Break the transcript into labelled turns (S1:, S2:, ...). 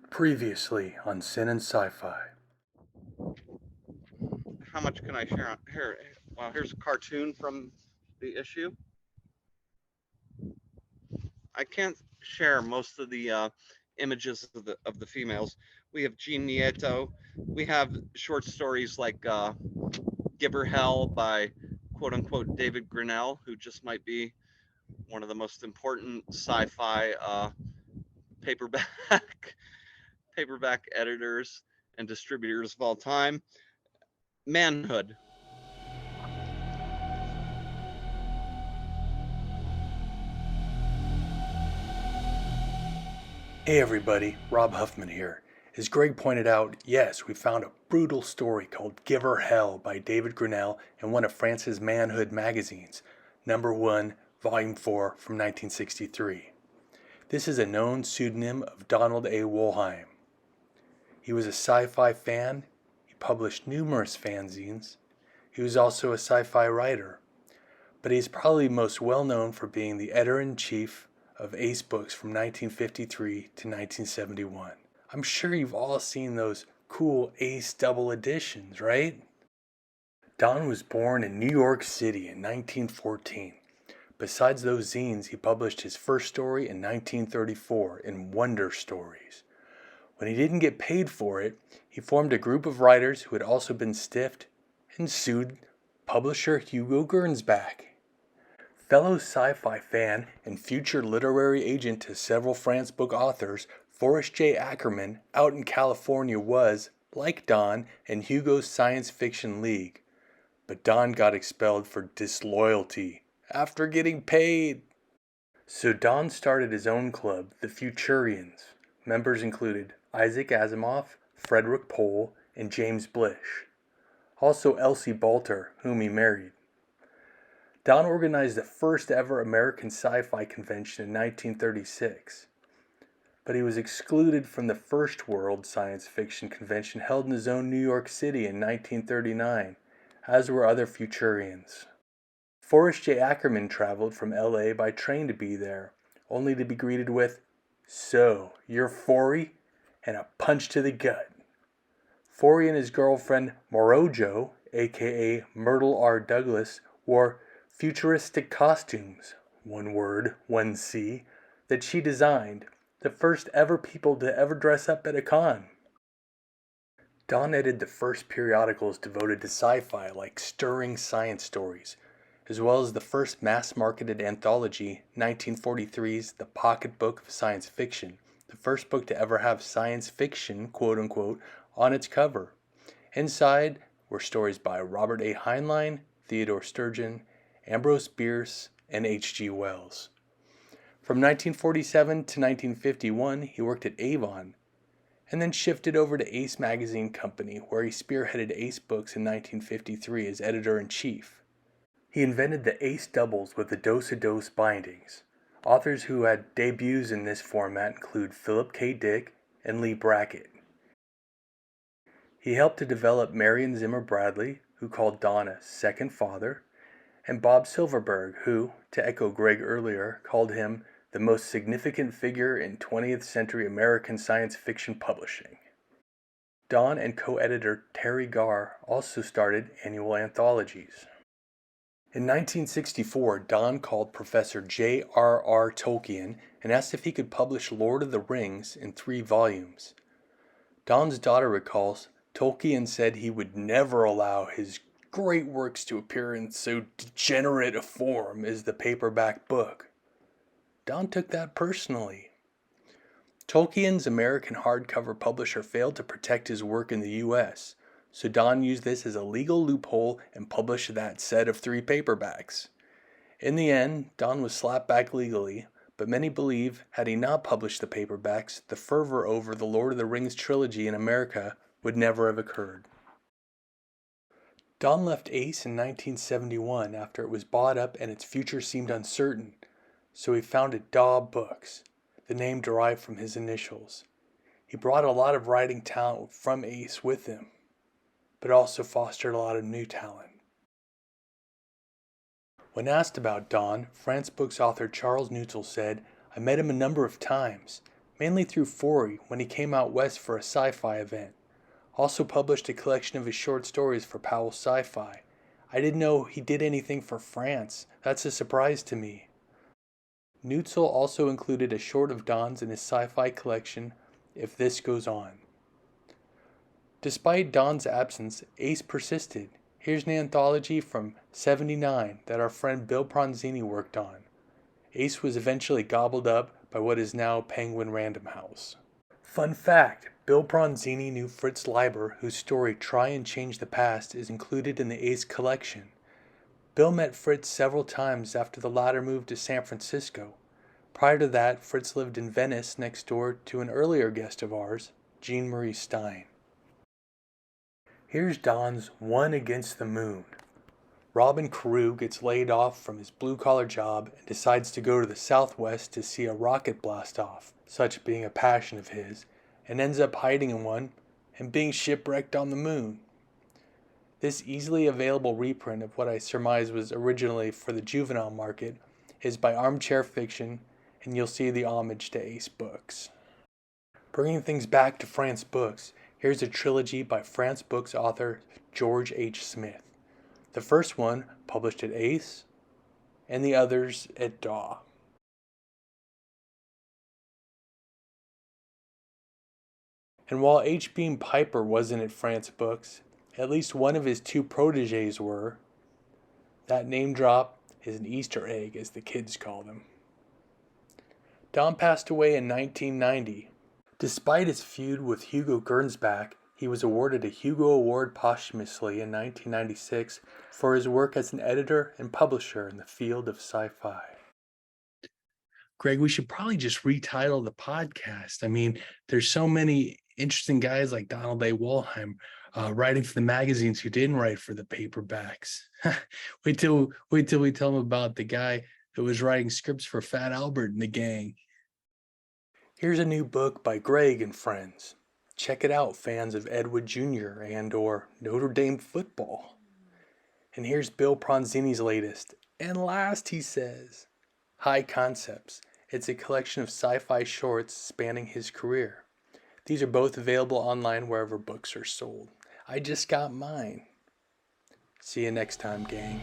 S1: Previously on Sin and Sci-Fi.
S2: How much can I share? Here, well, here's a cartoon from the issue. I can't share most of the images of the females. We have Jean Nieto. We have short stories like "Give Her Hell" by "quote unquote" David Grinell, who just might be one of the most important sci-fi paperback paperback editors and distributors of all time. Manhood.
S1: Hey everybody, Rob Huffman here. As Greg pointed out, yes, we found a brutal story called Give Her Hell by David Grinell in one of France's manhood magazines, number 1, volume 4 from 1963. This is a known pseudonym of Donald A. Wollheim. He was a sci-fi fan, he published numerous fanzines, he was also a sci-fi writer, but he's probably most well known for being the editor-in-chief of Ace Books from 1953 to 1971. I'm sure you've all seen those cool Ace double editions, right? Don was born in New York City in 1914. Besides those zines, he published his first story in 1934 in Wonder Stories. When he didn't get paid for it, he formed a group of writers who had also been stiffed and sued publisher Hugo Gernsback. Fellow sci-fi fan and future literary agent to several France book authors, Forrest J Ackerman, out in California was, like Don, in Hugo's science fiction league. But Don got expelled for disloyalty after getting paid. So Don started his own club, the Futurians. Members included Isaac Asimov, Frederick Pohl, and James Blish. Also Elsie Balter, whom he married. Don organized the first ever American Sci-Fi Convention in 1936, but he was excluded from the first World Science Fiction Convention held in his own New York City in 1939, as were other Futurians. Forrest J Ackerman traveled from LA by train to be there, only to be greeted with, "So, you're Forry?" and a punch to the gut. Forry and his girlfriend Morojo, aka Myrtle R. Douglas, wore futuristic costumes, one word, one C, that she designed, the first ever people to ever dress up at a con. Don edited the first periodicals devoted to sci-fi like Stirring Science Stories, as well as the first mass-marketed anthology, 1943's The Pocketbook of Science Fiction, the first book to ever have science fiction, quote-unquote, on its cover. Inside were stories by Robert A. Heinlein, Theodore Sturgeon, Ambrose Bierce, and H.G. Wells. From 1947 to 1951, he worked at Avon, and then shifted over to Ace Magazine Company, where he spearheaded Ace Books in 1953 as editor-in-chief. He invented the Ace doubles with the dos-a-dos bindings. Authors who had debuts in this format include Philip K. Dick and Lee Brackett. He helped to develop Marion Zimmer Bradley, who called Don a second father, and Bob Silverberg, who, to echo Greg earlier, called him the most significant figure in 20th century American science fiction publishing. Don and co-editor Terry Garr also started annual anthologies. In 1964, Don called Professor J.R.R. Tolkien and asked if he could publish Lord of the Rings in 3 volumes. Don's daughter recalls Tolkien said he would never allow his great works to appear in so degenerate a form as the paperback book. Don took that personally. Tolkien's American hardcover publisher failed to protect his work in the US, so Don used this as a legal loophole and published that set of 3 paperbacks. In the end, Don was slapped back legally, but many believe had he not published the paperbacks, the fervor over the Lord of the Rings trilogy in America would never have occurred. Don left Ace in 1971 after it was bought up and its future seemed uncertain, so he founded DAW Books, the name derived from his initials. He brought a lot of writing talent from Ace with him, but also fostered a lot of new talent. When asked about Don, France Books author Charles Neutzel said, "I met him a number of times. mainly through Forry when he came out west for a sci-fi event. Also published a collection of his short stories for Powell's Sci-Fi. I didn't know he did anything for France. That's a surprise to me. Neutzel also included a short of Don's in his sci-fi collection, If This Goes On. Despite Don's absence, Ace persisted. Here's an anthology from '79 that our friend Bill Pronzini worked on. Ace was eventually gobbled up by what is now Penguin Random House. Fun fact, Bill Pronzini knew Fritz Leiber, whose story Try and Change the Past is included in the Ace collection. Bill met Fritz several times after the latter moved to San Francisco. Prior to that, Fritz lived in Venice next door to an earlier guest of ours, Jean Marie Stein. Here's Don's One Against the Moon. Robin Carew gets laid off from his blue-collar job and decides to go to the Southwest to see a rocket blast off, such being a passion of his, and ends up hiding in one and being shipwrecked on the moon. This easily available reprint of what I surmise was originally for the juvenile market is by Armchair Fiction, and you'll see the homage to Ace Books. Bringing things back to France Books, here's a trilogy by France Books author George H. Smith. The first one published at Ace, and the others at DAW. And while H. Beam Piper wasn't at France Books, at least one of his two protégés were. That name drop is an Easter egg, as the kids call them. Don passed away in 1990. Despite his feud with Hugo Gernsback, he was awarded a Hugo Award posthumously in 1996 for his work as an editor and publisher in the field of sci-fi. Greg, we should probably just retitle the podcast. I mean, there's so many interesting guys like Donald A. Wollheim writing for the magazines who didn't write for the paperbacks. wait till we tell them about the guy who was writing scripts for Fat Albert and the gang. Here's a new book by Greg and friends. Check it out, fans of Ed Wood Jr. and or Notre Dame football. And here's Bill Pronzini's latest. And last, he says, High Concepts. It's a collection of sci-fi shorts spanning his career. These are both available online wherever books are sold. I just got mine. See you next time, gang.